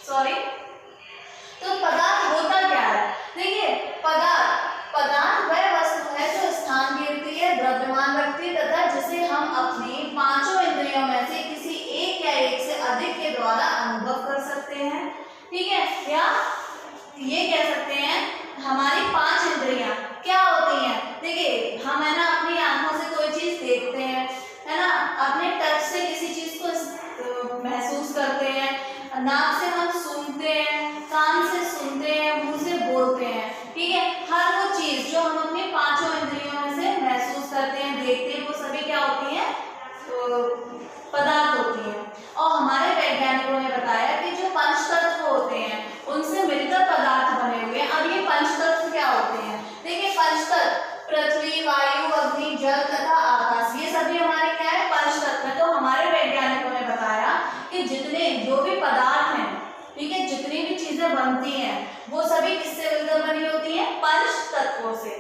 Sorry. तो पदार्थ होता क्या है? देखिए, पदार्थ वह वस्तु है जो स्थान घेरती है, द्रव्यमान रखती है तथा जिसे हम अपनी पांचों इंद्रियों में से किसी एक या एक से अधिक के द्वारा अनुभव कर सकते हैं। ठीक है, या ये कह सकते हैं हमारी पांच इंद्रियां क्या होती हैं। देखिए, हम है ना अपनी आंखों से कोई चीज देखते हैं, है ना, अपने टच से किसी चीज को महसूस करते हैं, नाक से हम सूंघते हैं, कान से सुनते हैं, मुंह से बोलते हैं। ठीक है, हर वो चीज जो हम अपनी पांचों इंद्रियों में से महसूस करते हैं, देखते हैं, वो सभी क्या होती हैं? पदार्थ होती हैं। और हमारे वैज्ञानिकों ने बताया कि जो पंचतत्व होते हैं उनसे मिलकर पदार्थ बने हुए हैं। अब ये पंचतत्व क्या होते हैं? देखिए, पंचतत्व पृथ्वी, वायु, अग्नि, जल तथा आकाश, ये सभी हमारे क्या है? पंचतत्व है। तो हमारे वैज्ञानिकों ने बताया कि जितने जो भी पदार्थ हैं, ठीक है, जितनी भी चीजें बनती हैं वो सभी किससे मिलकर बनी होती हैं? पंच तत्वों से।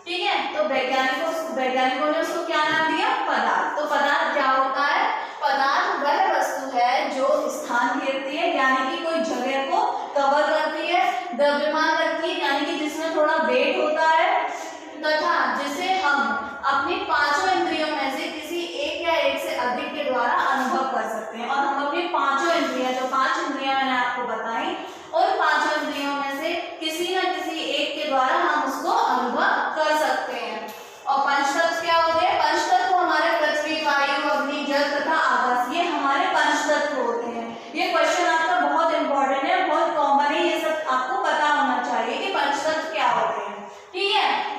ठीक है, तो वैज्ञानिकों ने उसको क्या नाम दिया? पदार्थ। तो पदार्थ क्या होता है? पदार्थ वह वस्तु है जो स्थान घेरती है, यानी कि कोई जगह को कवर करती है, द्रव्यमान रखती है, यानी कि जिसमें थोड़ा वेट होता है, तथा जिसे हम अपनी पांचों इंद्रियों में से किसी एक या एक से अधिक के द्वारा अनुभव कर सकते हैं। और हम अपनी पांचों इंद्रियां, जो पांच इंद्रियां मैंने आपको बताई, और पांचों इंद्रियों में से किसी न किसी एक के द्वारा हम उसको अनुभव कर सकते हैं। और पंचतत्व क्या होते हैं? पंचतत्व हमारे पृथ्वी, वायु, अग्नि, जल तथा आकाश, ये हमारे पंचतत्व होते हैं। ये क्वेश्चन आपका बहुत इंपॉर्टेंट है, बहुत कॉमन है, ये सब आपको पता होना चाहिए कि पंचतत्व क्या होते हैं। ठीक है,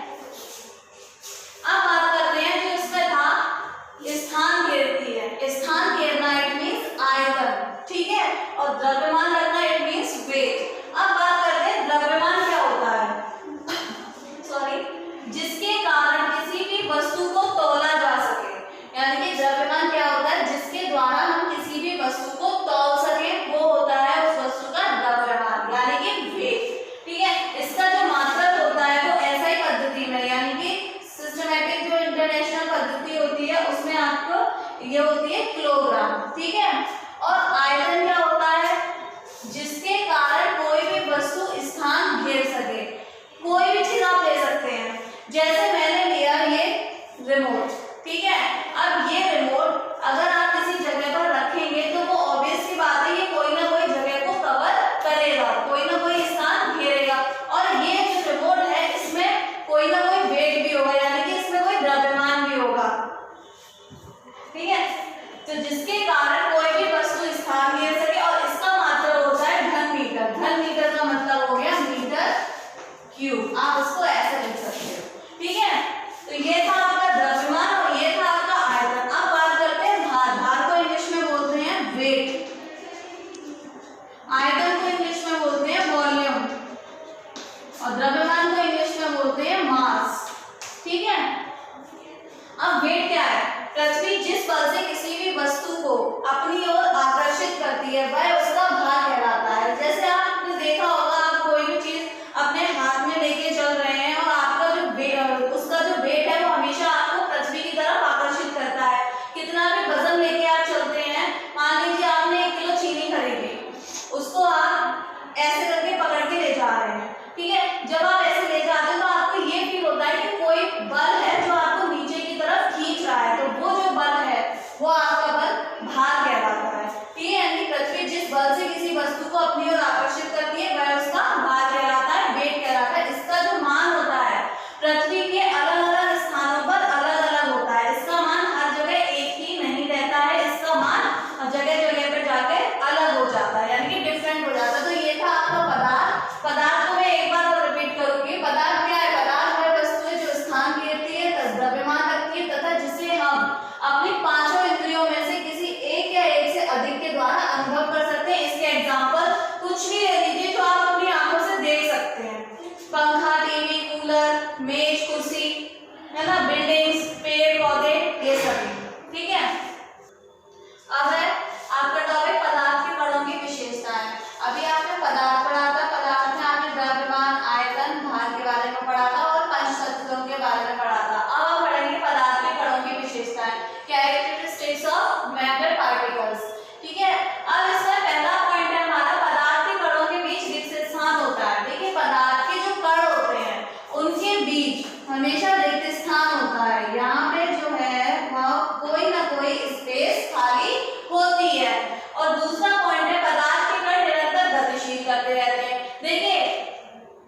हमेशा रिक्त स्थान होता है, यहाँ पे जो है वह कोई ना कोई स्पेस खाली होती है। और दूसरा पॉइंट है पदार्थ के कण निरंतर गतिशील करते रहते हैं। देखिए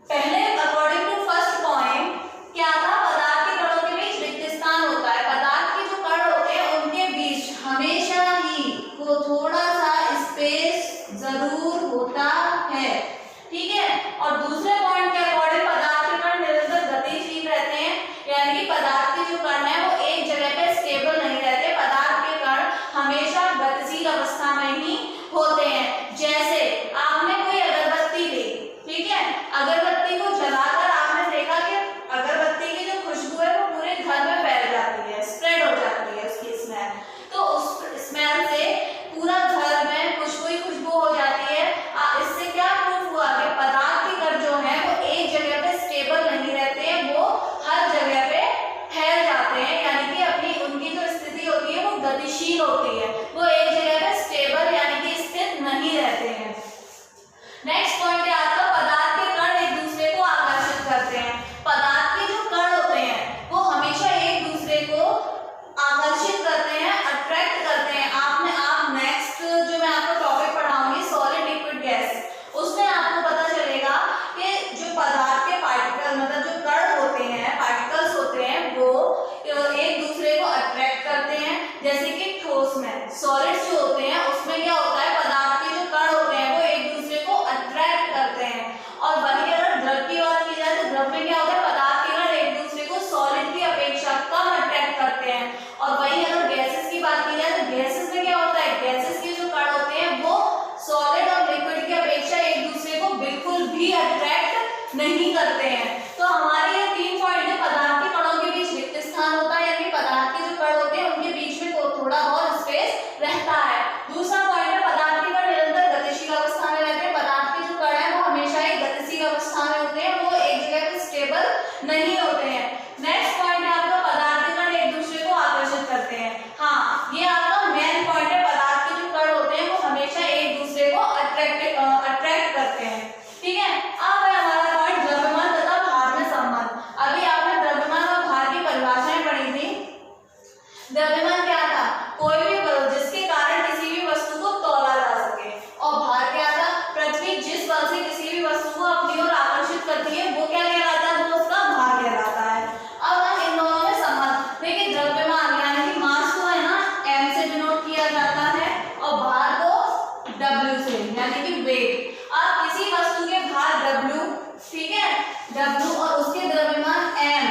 पहले अकॉर्डिंग टू फर्स्ट पॉइंट क्या था, पदार्थ के कणों के बीच रिक्त स्थान होता है। पदार्थ के जो कण होते हैं उनके बीच हमेशा ही को थोड़ा सा स्पेस जरूर होता है, ठीक है। और दूसरे पॉइंट के अकॉर्डिंग पदार्थ के कण निरंतर गतिशील रहते हैं, यानी कि पदार्थ के जो कण है वो एक जगह पे स्टेबल नहीं रहते, पदार्थ के कण हमेशा गतिशील अवस्था में ही होते हैं। जैसे आपने कोई अगरबत्ती ली, ठीक है, अगरबत्ती को जलाकर आपने देखा कि अगरबत्ती की जो खुशबू है वो पूरे घर में फैल जाती है, स्प्रेड हो जाती है उसकी स्मेल, तो उस स्मेल से पूरा घर में खुशबू ही खुशबू हो जाती है। इससे क्या प्रूफ हुआ कि पदार्थ के कण जो है वो एक जगह पे स्टेबल नहीं रहते हैं, वो हर जगह पे फैल जाते हैं, यानी कि अपनी उनकी जो स्थिति होती है वो गतिशील होती है, वो एक जगह पे स्टेबल यानी कि स्थिर नहीं रहते हैं। नेक्स्ट पॉइंट है आपका पदार्थ के कण एक दूसरे को आकर्षित करते हैं। पदार्थ के जो कण होते हैं वो हमेशा एक दूसरे को आकर्षित करते हैं, अट्रैक्ट करते हैं। आप नेक्स्ट जो मैं आपको टॉपिक पढ़ाऊंगी सॉलिड लिक्विड गैस, उसमें आपको पता चलेगा कि जो पदार्थ के पार्टिकल मतलब जो कण होते हैं, पार्टिकल्स होते हैं, वो एक दूसरे को अट्रैक्ट करते हैं। जैसे कि ठोस में सॉलिड्स जो होते हैं उसमें क्या होता है, पदार्थ के जो कण होते हैं वो एक दूसरे को अट्रैक्ट करते हैं। और वहीं अगर द्रव की बात की जाए तो द्रव में क्या होता है, पदार्थ के कण एक दूसरे को सॉलिड की अपेक्षा कम अट्रैक्ट करते हैं। और वहीं अगर गैसेस की बात की जाए तो गैसेस में क्या होता है, गैसेस के जो कण होते हैं वो सॉलिड और लिक्विड की अपेक्षा एक दूसरे को बिल्कुल भी अट्रैक्ट नहीं करते हैं। तो हमारे ये 3 पॉइंट है, पदार्थ के कणों के बीच रिक्त स्थान होता है, यानी पदार्थ के जो कण होते हैं उनके बीच में थोड़ा बहुत स्पेस रहता है। दूसरा पॉइंट है पदार्थ के कण निरंतर गतिशील अवस्था में रहते हैं, पदार्थ के जो कण है वो हमेशा ही गतिशील अवस्था में होते हैं, वो एक जगह पे स्टेबल नहीं होते हैं। नेक्स्ट पॉइंट है आपका पदार्थ के कण एक दूसरे को आकर्षित करते हैं। हाँ, ये आपका मेन पॉइंट है, पदार्थ के जो कण होते हैं वो हमेशा एक दूसरे को अट्रैक्ट करते हैं, ठीक है। अब है हमारा पॉइंट द्रव्यमान तथा भार में संबंध। अभी आपने द्रव्यमान और भार की परिभाषाएं पढ़ी थी। द्रव्यमान क्या था, कोई भी बल जिसके कारण किसी भी वस्तु को तौला जा सके, और भार क्या था, पृथ्वी जिस बल से किसी भी वस्तु को अपनी ओर आकर्षित करती है वो क्या कहलाता है, वो उसका भार कहलाता है। अब हम इन दोनों में संबंध देखिए, द्रव्यमान यानी कि मास को है ना m से डिनोट किया जाता है और भार को w से यानी कि वेट। अब किसी वस्तु के भार w, ठीक है, w और उसके द्रव्यमान m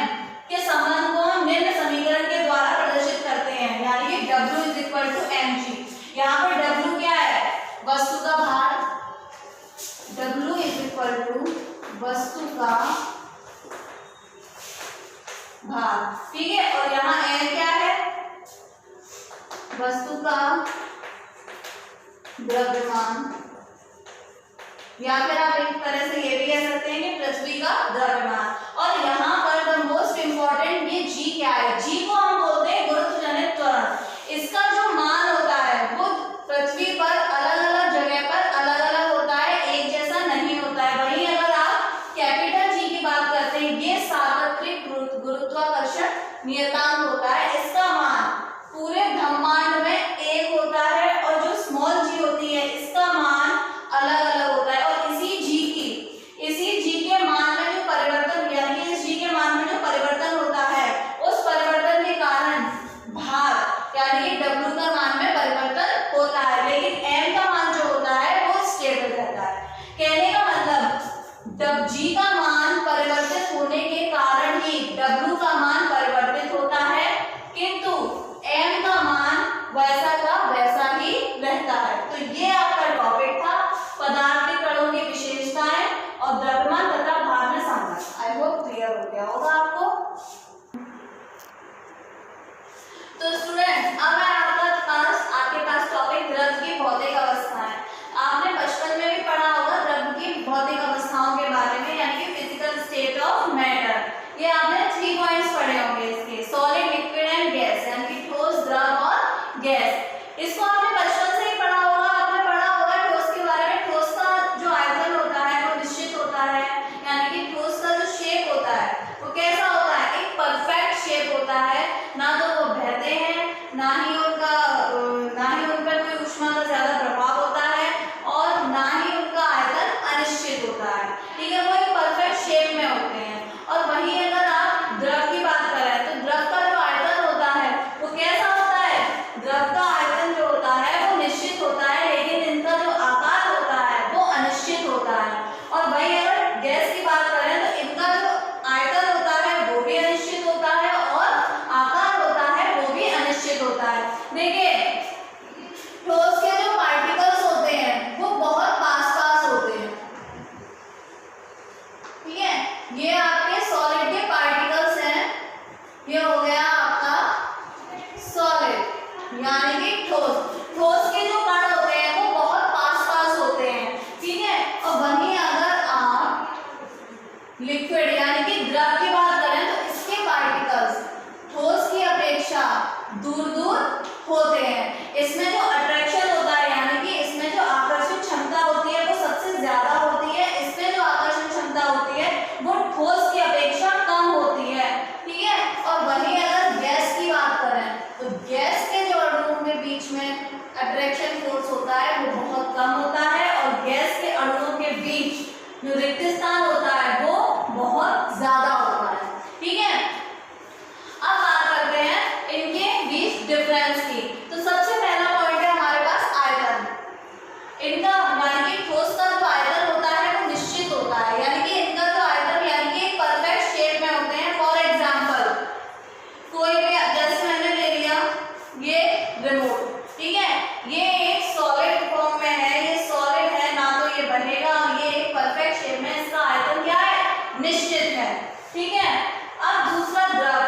के संबंध को हम निम्न समीकरण के द्वारा प्रदर्शित करते हैं, यानी कि w = mg। यहाँ पर w क्या है, वस्तु का भार, w = वस्तु का भार, ठीक है। और यहाँ m क्या है, वस्तु का द्रव्यमान, या फिर आप एक तरह से ये भी कह सकते हैं कि पृथ्वी का द्रव्यमान। और यहाँ पर द मोस्ट इंपॉर्टेंट ये g क्या है, g को हम बोलते हैं गुरुत्वजनित त्वरण। इसका जो मान होता है वो पृथ्वी पर अलग अलग जगह पर अलग अलग होता है, एक जैसा नहीं होता है। वहीं अगर आप कैपिटल G की बात करते हैं, ये सार्वत्रिक गुरुत्वाकर्षण नियतांक होता है, इसका मान पूरे ब्रह्मांड में एक होता है, और जो स्मॉल g होती है इसका मान अलग अलग होता है। और इसी g के मान में जो परिवर्तन यानी कि इस g के मान में जो परिवर्तन होता है उस परिवर्तन के कारण भार यानी w का मान में परिवर्तन होता है, लेकिन m का मान जो होता है वो स्टेबल रहता है। कहने का मतलब g का मान परिवर्तित होने के कारण ही w का मान परिवर्तित होता है, किंतु m का मान वैसा का वैसा ही रहता है। तो ये आपका टॉपिक था पदार्थ के कणों की विशेषताएं और द्रव्यमान तथा भार में संबंध। आई होप क्लियर हो गया होगा आपको। तो स्टूडेंट अब है आपके पास टॉपिक द्रव की भौतिक अवस्थाएं। आपने बचपन में भी पढ़ा होगा द्रव की भौतिक अवस्थाओं के बारे में, यानी कि फिजिकल स्टेट ऑफ मैटर। ये आपने 3 पॉइंट्स पढ़े ठीक है, वो एक परफेक्ट शेप में होते हैं। और वहीं अगर आप द्रव की बात करें तो द्रव का जो आयतन होता है वो कैसा होता है? द्रव का आयतन जो होता है वो निश्चित होता है, लेकिन इनका जो आकार होता है वो अनिश्चित होता है। और वहीं अगर गैस की बात करें तो इनका जो आयतन होता है वो भी अनिश्चित होता है और आकार होता है वो भी अनिश्चित होता है। देखिए, ठोस के जो पार्टिकल्स होते हैं वो बहुत पास पास होते हैं, ठीक है। ये आपके सॉलिड के पार्टिकल्स हैं, ये हो गया आपका सॉलिड यानी कि ठोस। ठोस के जो कण होते हैं वो बहुत पास पास होते हैं, ठीक है। और वहीं अगर आप लिक्विड यानी कि द्रव की बात करें तो इसके पार्टिकल्स ठोस की अपेक्षा दूर दूर होते हैं। इसमें जो अट्रैक्शन होता है यानी कि इसमें जो आकर्षण क्षमता होती है वो सबसे ज्यादा होती है, इसमें जो आकर्षण क्षमता होती है वो ठोस की अपेक्षा कम होती है, ठीक है। और वहीं अगर गैस की बात करें तो गैस के जो अणुओं के बीच में अट्रैक्शन फोर्स होता है वो बहुत कम होता है, और गैस के अणुओं के बीच जो रिक्त स्थान होता है वो बहुत ज्यादा होता है, ठीक है। अब बात करते हैं इनके बीच डिफरेंस की। तो सबसे पहला पॉइंट है हमारे पास आयतन। इनका यानी कि ठोस का जो आयतन होता है वो निश्चित होता है, यानी कि इनका जो आयतन यानी कि परफेक्ट शेप में होते हैं। फॉर एग्जांपल कोई भी, जैसे मैंने ले लिया ये रिमोट, ठीक है, ये एक सॉलिड फॉर्म में है, ये सॉलिड है, ना तो ये बनेगा, ये एक परफेक्ट शेप में, इसका आयतन क्या है? निश्चित है, ठीक है। अब दूसरा द्रव,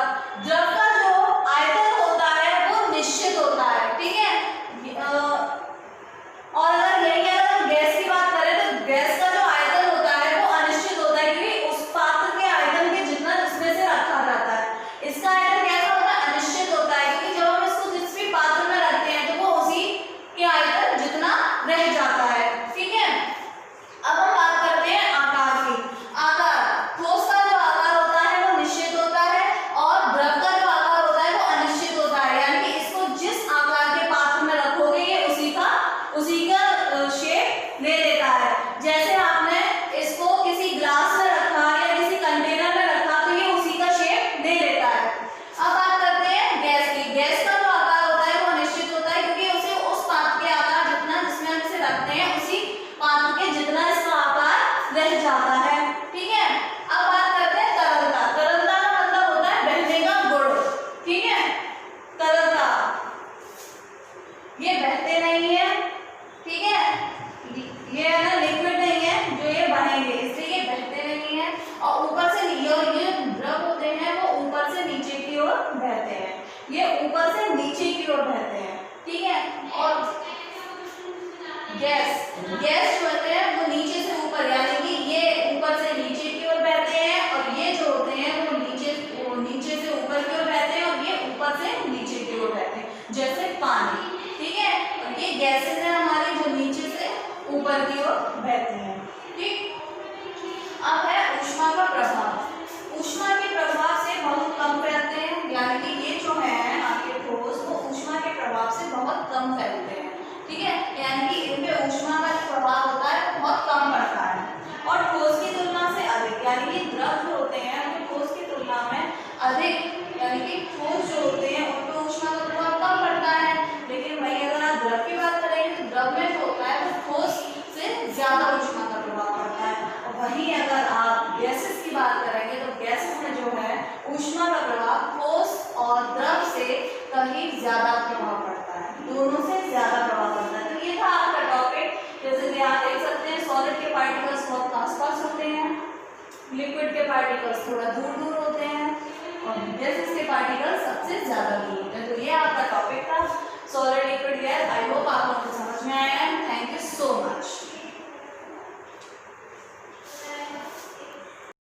द्रव का जो आयतन होता है वो निश्चित होता है, ठीक है। और अगर यही अगर गैस की बात करें तो गैस का जो आयतन होता है वो अनिश्चित होता है, क्योंकि उस पात्र के आयतन के जितना जिसमें से रखा जाता है। इसका आयतन कैसा होता है? अनिश्चित होता है, क्योंकि जब हम इसको जिस भी पात्र में रखते हैं तो वो उसी के आयतन जितना रह जाता है, ठीक है। अब हम बात करते हैं आकार की। आकार, ठोस का जो आकार होता है वो निश्चित होता है और द्रव का जो आकार होता है वो अनिश्चित होता है, यानी कि इसको जिस आकार के पात्र में रखोगे ये उसी का शेप ले लेता है। जैसे आपने इसको किसी ग्लास में रखा या किसी कंटेनर में रखा तो ये उसी का शेप ले लेता है। अब बात करते हैं गैस की। गैस का जो आकार होता है वो अनिश्चित होता है, क्योंकि उसे उस पात्र के आकार जितना जिसमें हम इसे रखते हैं उसी पात्र के जितना इसका आकार रह जाता है, ठीक है। अब बात करते हैं तरलता। तरलता का मतलब होता है बहने का गुण, ठीक है। तरलता, ये बहते नहीं है, ठीक है, ये है ना लिक्विड नहीं है जो ये बहेंगे, इसलिए ये बहते नहीं है। और ऊपर से ये द्रव होते हैं वो ऊपर से नीचे की ओर बहते हैं, ये ऊपर से नीचे की ओर बहते हैं, ठीक है। और गैस, गैस जो होते हैं वो नीचे से ऊपर, यानी कि ये ऊपर से नीचे की ओर बहते हैं, और ये जो होते हैं वो नीचे से ऊपर की ओर बहते हैं, और ये ऊपर से नीचे की ओर बहते हैं, जैसे पानी, ठीक है। और ये गैसेस हैं हमारी जो नीचे से ऊपर की ओर बहते हैं, ठीक। अब है ऊष्मा का प्रभाव। ऊष्मा के प्रभाव से बहुत कम फैलते हैं, यानी कि ये जो है आपके ठोस वो ऊष्मा के प्रभाव से बहुत कम फैलते हैं, ठीक है। यानी कि इन पे ऊष्मा का जो प्रभाव होता है वो बहुत कम पड़ता है, और ठोस की तुलना से अधिक, यानी कि द्रव जो होते हैं वो ठोस की तुलना में अधिक, यानी कि ठोस जो होते हैं उन पर ऊष्मा का प्रभाव कम पड़ता है। लेकिन वही अगर आप द्रव की बात करेंगे तो द्रव में जो होता है वो ठोस से ज्यादा ऊष्मा का प्रभाव पड़ता है। और वहीं अगर आप गैसेस की बात करेंगे तो गैसेस में जो है ऊष्मा का प्रभाव ठोस और द्रव से कहीं ज्यादा प्रभाव पड़ता है, दोनों से ज्यादा प्रभाव पड़ता है। तो ये था आपका टॉपिक। जैसे कि आप देख सकते हैं सॉलिड के पार्टिकल्स बहुत पास पास होते हैं, लिक्विड के पार्टिकल्स थोड़ा दूर दूर होते हैं, और गैसेस के पार्टिकल्स सबसे ज्यादा दूर होते हैं। तो ये आपका टॉपिक था solid liquid gas. I hope आप लोगों को समझ में आया है। Thank you so much.